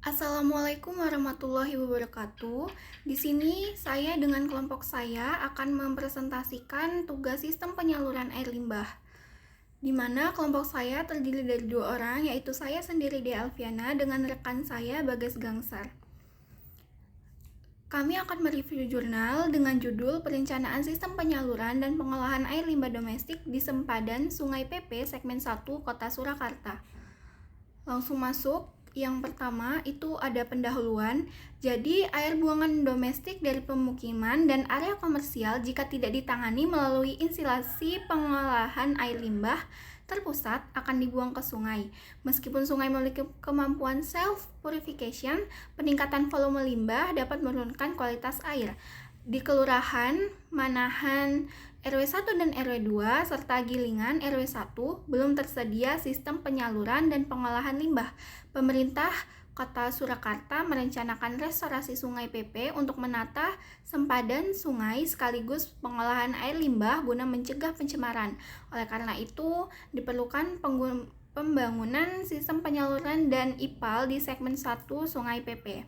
Assalamualaikum warahmatullahi wabarakatuh. Di sini saya dengan kelompok saya akan mempresentasikan tugas sistem penyaluran air limbah. Di mana kelompok saya terdiri dari 2 orang, yaitu saya sendiri Dea Alfiana dengan rekan saya Bagas Gangsar. Kami akan mereview jurnal dengan judul Perencanaan Sistem Penyaluran dan Pengolahan Air Limbah Domestik di Sempadan Sungai PP Segmen 1 Kota Surakarta. Langsung masuk. Yang pertama itu ada pendahuluan. Jadi, air buangan domestik dari pemukiman dan area komersial jika tidak ditangani melalui instalasi pengolahan air limbah terpusat akan dibuang ke sungai. Meskipun sungai memiliki kemampuan self-purification, peningkatan volume limbah dapat menurunkan kualitas air. Di Kelurahan Manahan RW 1 dan RW 2 serta Gilingan RW 1 belum tersedia sistem penyaluran dan pengolahan limbah. Pemerintah Kota Surakarta merencanakan restorasi Sungai PP untuk menata sempadan sungai sekaligus pengolahan air limbah guna mencegah pencemaran. Oleh karena itu, diperlukan pembangunan sistem penyaluran dan IPAL di segmen 1 Sungai PP.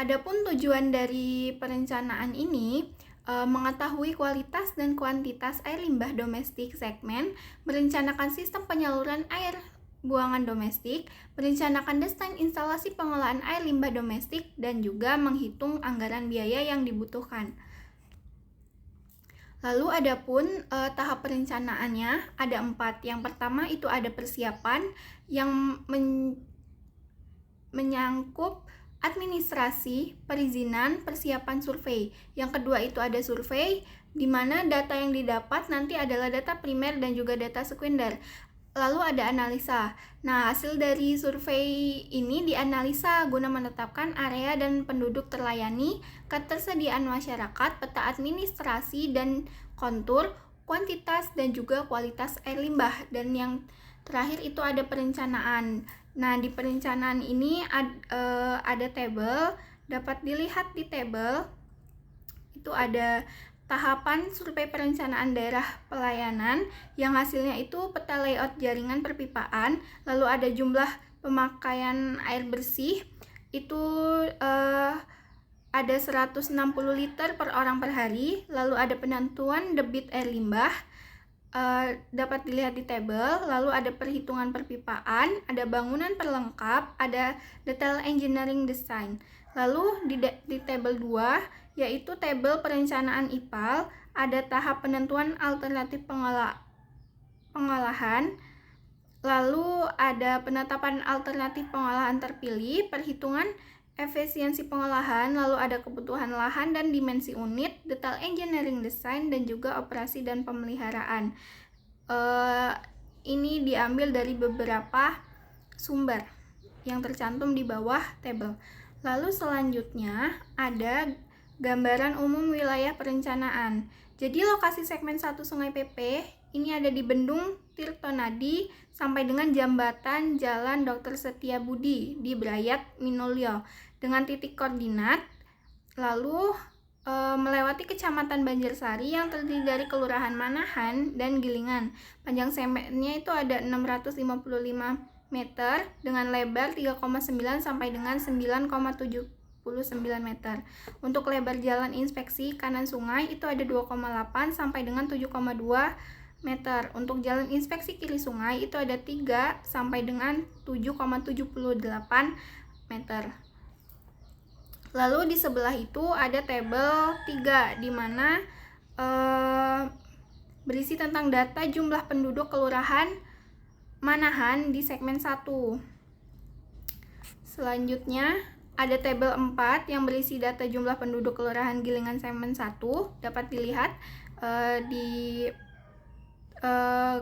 Adapun tujuan dari perencanaan ini mengetahui kualitas dan kuantitas air limbah domestik segmen, merencanakan sistem penyaluran air buangan domestik, merencanakan desain instalasi pengolahan air limbah domestik, dan juga menghitung anggaran biaya yang dibutuhkan. Lalu adapun tahap perencanaannya ada 4. Yang pertama itu ada persiapan yang menyangkut administrasi, perizinan, persiapan survei. Yang kedua itu ada survei, di mana data yang didapat nanti adalah data primer dan juga data sekunder. Lalu ada analisa. Nah, hasil dari survei ini dianalisa guna menetapkan area dan penduduk terlayani, ketersediaan masyarakat, peta administrasi dan kontur, kuantitas dan juga kualitas air limbah. Dan yang terakhir itu ada perencanaan. Nah, di perencanaan ini ada tabel, dapat dilihat di tabel itu ada tahapan survei perencanaan daerah pelayanan yang hasilnya itu peta layout jaringan perpipaan, lalu ada jumlah pemakaian air bersih itu ada 160 liter per orang per hari, lalu ada penentuan debit air limbah dapat dilihat di tabel, lalu ada perhitungan perpipaan, ada bangunan perlengkap, ada detail engineering design. Lalu di tabel 2 yaitu tabel perencanaan IPAL, ada tahap penentuan alternatif pengolahan, lalu ada penetapan alternatif pengolahan terpilih, perhitungan efisiensi pengolahan, lalu ada kebutuhan lahan dan dimensi unit, detail engineering design, dan juga operasi dan pemeliharaan. Ini diambil dari beberapa sumber yang tercantum di bawah tabel. Lalu selanjutnya ada gambaran umum wilayah perencanaan. Jadi lokasi segmen 1 Sungai PP ini ada di Bendung Tirtonadi sampai dengan jembatan Jalan Dr. Setiabudi di Brayat Minulyo dengan titik koordinat, lalu melewati Kecamatan Banjarsari yang terdiri dari Kelurahan Manahan dan Gilingan. Panjang segmennya itu ada 655 meter dengan lebar 3,9 sampai dengan 9,79 meter. Untuk lebar jalan inspeksi kanan sungai itu ada 2,8 sampai dengan 7,2 meter. Untuk jalan inspeksi kiri sungai itu ada 3 sampai dengan 7,78 meter. Lalu di sebelah itu ada tabel 3 di mana berisi tentang data jumlah penduduk kelurahan Manahan di segmen 1. Selanjutnya ada tabel 4 yang berisi data jumlah penduduk kelurahan Gilingan segmen 1, dapat dilihat di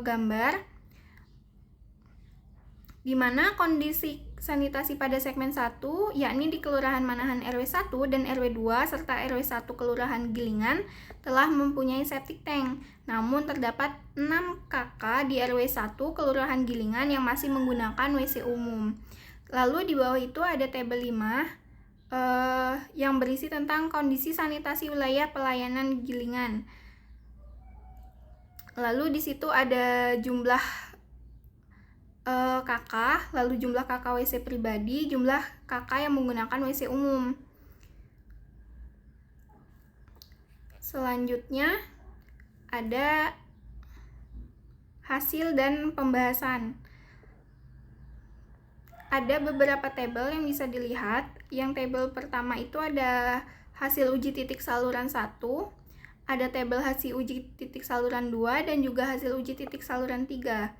gambar, di mana kondisi sanitasi pada segmen 1 yakni di Kelurahan Manahan RW 1 dan RW 2 serta RW 1 Kelurahan Gilingan telah mempunyai septic tank. Namun terdapat 6 KK di RW 1 Kelurahan Gilingan yang masih menggunakan WC umum. Lalu di bawah itu ada tabel 5 yang berisi tentang kondisi sanitasi wilayah pelayanan Gilingan. Lalu di situ ada jumlah KK, lalu jumlah KK WC pribadi, jumlah KK yang menggunakan WC umum. Selanjutnya ada hasil dan pembahasan. Ada beberapa tabel yang bisa dilihat. Yang tabel pertama itu ada hasil uji titik saluran 1, ada tabel hasil uji titik saluran 2, dan juga hasil uji titik saluran 3.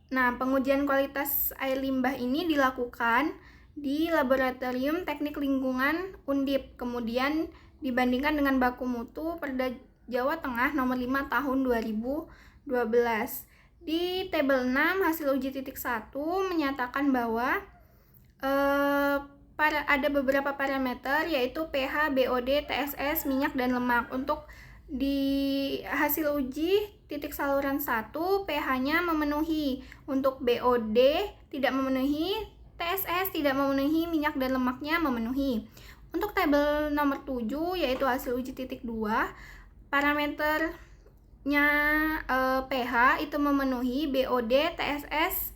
Nah, pengujian kualitas air limbah ini dilakukan di Laboratorium Teknik Lingkungan Undip, kemudian dibandingkan dengan baku mutu Perda Jawa Tengah nomor 5 tahun 2012. Di tabel 6 hasil uji titik 1 menyatakan bahwa ada beberapa parameter, yaitu pH, BOD, TSS, minyak, dan lemak. Untuk di hasil uji titik saluran 1 pH-nya memenuhi, untuk BOD tidak memenuhi, TSS tidak memenuhi, minyak dan lemaknya memenuhi. Untuk tabel nomor 7 yaitu hasil uji titik 2, parameternya pH itu memenuhi, BOD, TSS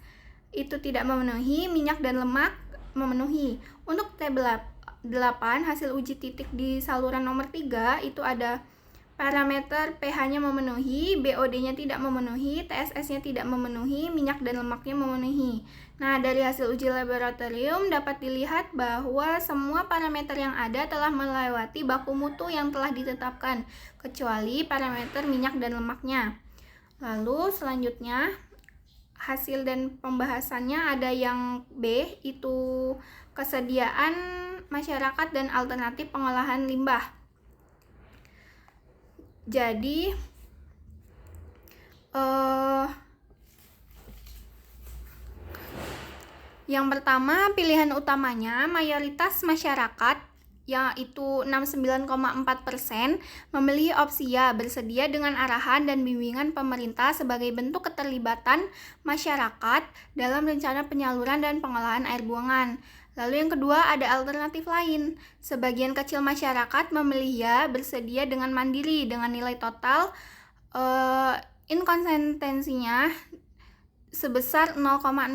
itu tidak memenuhi, minyak dan lemak memenuhi. Untuk tabel 8 hasil uji titik di saluran nomor 3 itu ada parameter pH-nya memenuhi, BOD-nya tidak memenuhi, TSS-nya tidak memenuhi, minyak dan lemaknya memenuhi. Nah, dari hasil uji laboratorium dapat dilihat bahwa semua parameter yang ada telah melewati baku mutu yang telah ditetapkan, kecuali parameter minyak dan lemaknya. Lalu selanjutnya hasil dan pembahasannya ada yang B, itu kesediaan masyarakat dan alternatif pengolahan limbah. Jadi yang pertama, pilihan utamanya mayoritas masyarakat yaitu 69,4% memilih opsi ya, bersedia dengan arahan dan bimbingan pemerintah sebagai bentuk keterlibatan masyarakat dalam rencana penyaluran dan pengolahan air buangan. Lalu yang kedua, ada alternatif lain. Sebagian kecil masyarakat memilih ya, bersedia dengan mandiri dengan nilai total inkonsistensinya sebesar 0,05.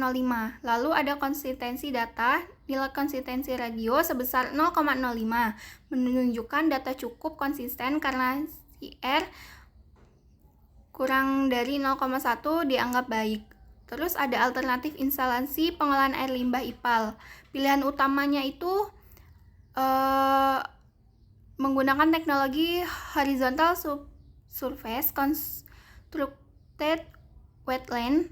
Lalu ada konsistensi data, nilai konsistensi radio sebesar 0,05, menunjukkan data cukup konsisten karena CR kurang dari 0,1 dianggap baik. Terus ada alternatif instalasi pengolahan air limbah IPAL. Pilihan utamanya itu menggunakan teknologi horizontal surface constructed wetland,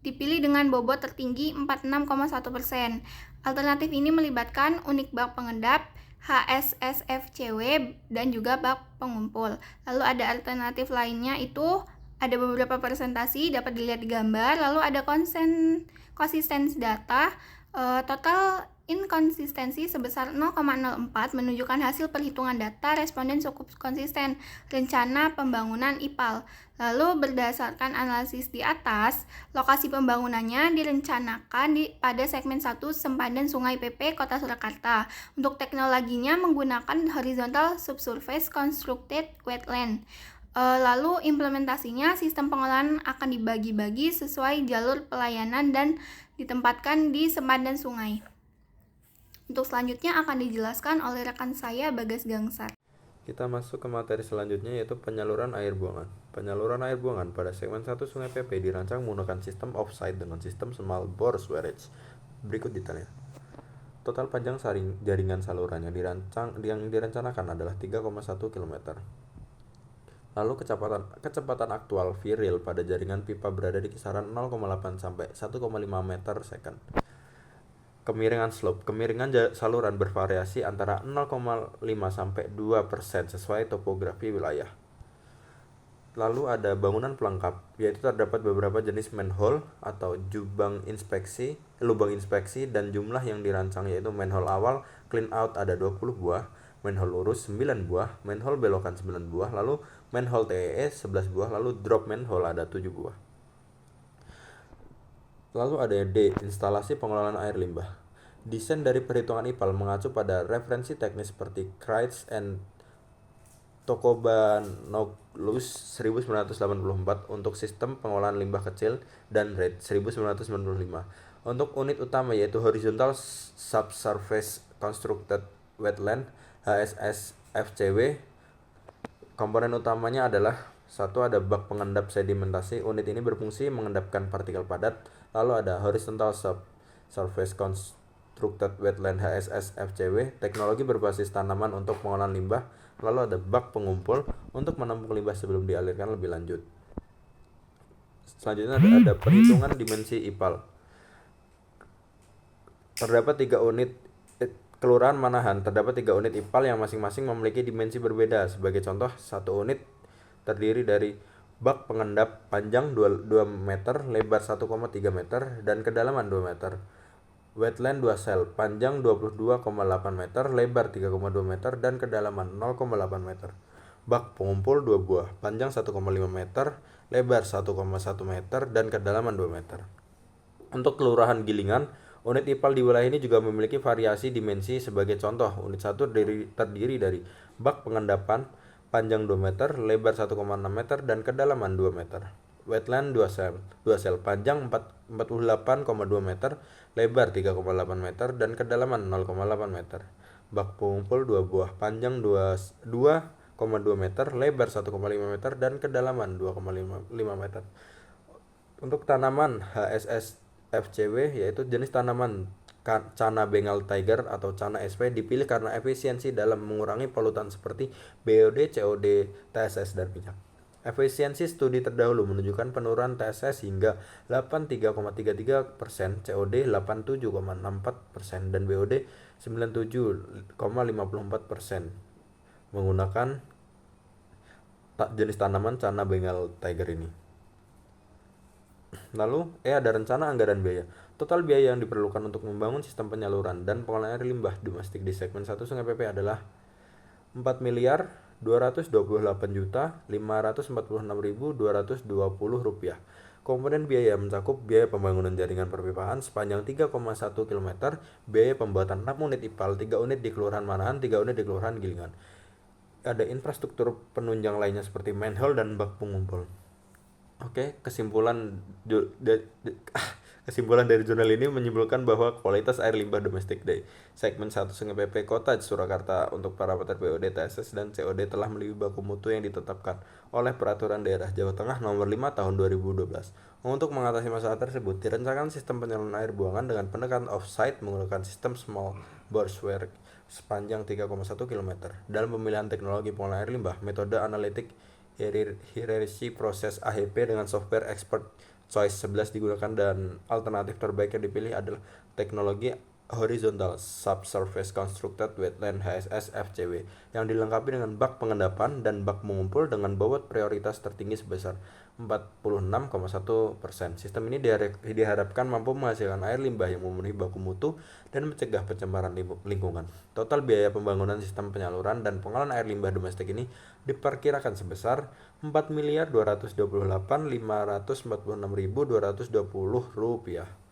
dipilih dengan bobot tertinggi 46,1%. Alternatif ini melibatkan unit bak pengendap, HSSFCW, dan juga bak pengumpul. Lalu ada alternatif lainnya, itu ada beberapa presentasi dapat dilihat di gambar. Lalu ada konsistensi data, total inkonsistensi sebesar 0,04 menunjukkan hasil perhitungan data responden cukup konsisten rencana pembangunan IPAL. Lalu berdasarkan analisis di atas, lokasi pembangunannya direncanakan pada segmen 1 sempadan Sungai PP Kota Surakarta. Untuk teknologinya menggunakan horizontal subsurface constructed wetland. Lalu implementasinya, sistem pengolahan akan dibagi-bagi sesuai jalur pelayanan dan ditempatkan di sempadan sungai. Untuk selanjutnya akan dijelaskan oleh rekan saya, Bagas Gangsar. Kita masuk ke materi selanjutnya, yaitu penyaluran air buangan. Penyaluran air buangan pada segmen 1 Sungai PP dirancang menggunakan sistem offsite dengan sistem small bore sewage. Berikut detailnya. Total panjang jaringan saluran yang direncanakan adalah 3,1 km. Lalu kecepatan aktual viril pada jaringan pipa berada di kisaran 0,8 sampai 1,5 meter second. Kemiringan slope. Kemiringan saluran bervariasi antara 0,5 sampai 2% sesuai topografi wilayah. Lalu ada bangunan pelengkap, yaitu terdapat beberapa jenis manhole atau lubang inspeksi dan jumlah yang dirancang, yaitu manhole awal clean out ada 20 buah, manhole lurus 9 buah, manhole belokan 9 buah, lalu manhole TEE 11 buah, lalu drop manhole ada 7 buah. Lalu ada D, instalasi pengelolaan air limbah. Desain dari perhitungan IPAL mengacu pada referensi teknis seperti Kreitz and Tocobanoglu's 1984 untuk sistem pengolahan limbah kecil dan RED 1995 untuk unit utama yaitu Horizontal Subsurface Constructed Wetland HSS FCW. Komponen utamanya adalah satu, ada bak pengendap sedimentasi. Unit ini berfungsi mengendapkan partikel padat. Lalu ada Horizontal Subsurface Constructed Wetland HSS FCW, teknologi berbasis tanaman untuk pengolahan limbah. Lalu ada bak pengumpul untuk menampung limbah sebelum dialirkan lebih lanjut. Selanjutnya ada perhitungan dimensi IPAL. Terdapat 3 unit Kelurahan Manahan terdapat 3 unit IPAL yang masing-masing memiliki dimensi berbeda. Sebagai contoh, 1 unit terdiri dari bak pengendap panjang 2 meter, lebar 1,3 meter, dan kedalaman 2 meter. Wetland 2 sel, panjang 22,8 meter, lebar 3,2 meter, dan kedalaman 0,8 meter. Bak pengumpul 2 buah, panjang 1,5 meter, lebar 1,1 meter, dan kedalaman 2 meter. Untuk Kelurahan Gilingan, unit IPAL di wilayah ini juga memiliki variasi dimensi. Sebagai contoh, unit 1 terdiri dari bak pengendapan panjang 2 meter, lebar 1,6 meter, dan kedalaman 2 meter. Wetland 2 sel, panjang 48,2 meter, lebar 3,8 meter, dan kedalaman 0,8 meter. Bak pengumpul 2 buah, panjang 2,2 meter, lebar 1,5 meter, dan kedalaman 2,5 meter. Untuk tanaman HSS FCW, yaitu jenis tanaman Cana Bengal Tiger atau Cana SP, dipilih karena efisiensi dalam mengurangi polutan seperti BOD, COD, TSS, dan minyak. Efisiensi studi terdahulu menunjukkan penurunan TSS hingga 83,33%, COD 87,64%, dan BOD 97,54% menggunakan jenis tanaman Cana Bengal Tiger ini. Lalu, ada rencana anggaran biaya. Total biaya yang diperlukan untuk membangun sistem penyaluran dan pengolahan air limbah domestik di segmen 1 Sungai PP adalah 4.228.546.220 rupiah. Komponen biaya mencakup biaya pembangunan jaringan perpipaan sepanjang 3,1 km, biaya pembuatan 6 unit IPAL, 3 unit di Kelurahan Manahan, 3 unit di Kelurahan Gilingan. Ada infrastruktur penunjang lainnya seperti manhole dan bak pengumpul. Oke, kesimpulan dari jurnal ini menyimpulkan bahwa kualitas air limbah domestik dari segmen 1 Sungai PP Kota Surakarta untuk parameter BOD, TSS, dan COD telah melebihi baku mutu yang ditetapkan oleh Peraturan Daerah Jawa Tengah Nomor 5 Tahun 2012. Untuk mengatasi masalah tersebut, direncanakan sistem penyaluran air buangan dengan pendekatan off-site menggunakan sistem small bore work sepanjang 3,1 km. Dalam pemilihan teknologi pengolahan air limbah, metode analitik hierarki proses AHP dengan software expert choice 11 digunakan, dan alternatif terbaik yang dipilih adalah teknologi Horizontal Subsurface Constructed Wetland HSS FCW yang dilengkapi dengan bak pengendapan dan bak mengumpul dengan bobot prioritas tertinggi sebesar 46,1%. Sistem ini diharapkan mampu menghasilkan air limbah yang memenuhi baku mutu dan mencegah pencemaran lingkungan. Total biaya pembangunan sistem penyaluran dan pengolahan air limbah domestik ini diperkirakan sebesar 4.228.546.220 rupiah.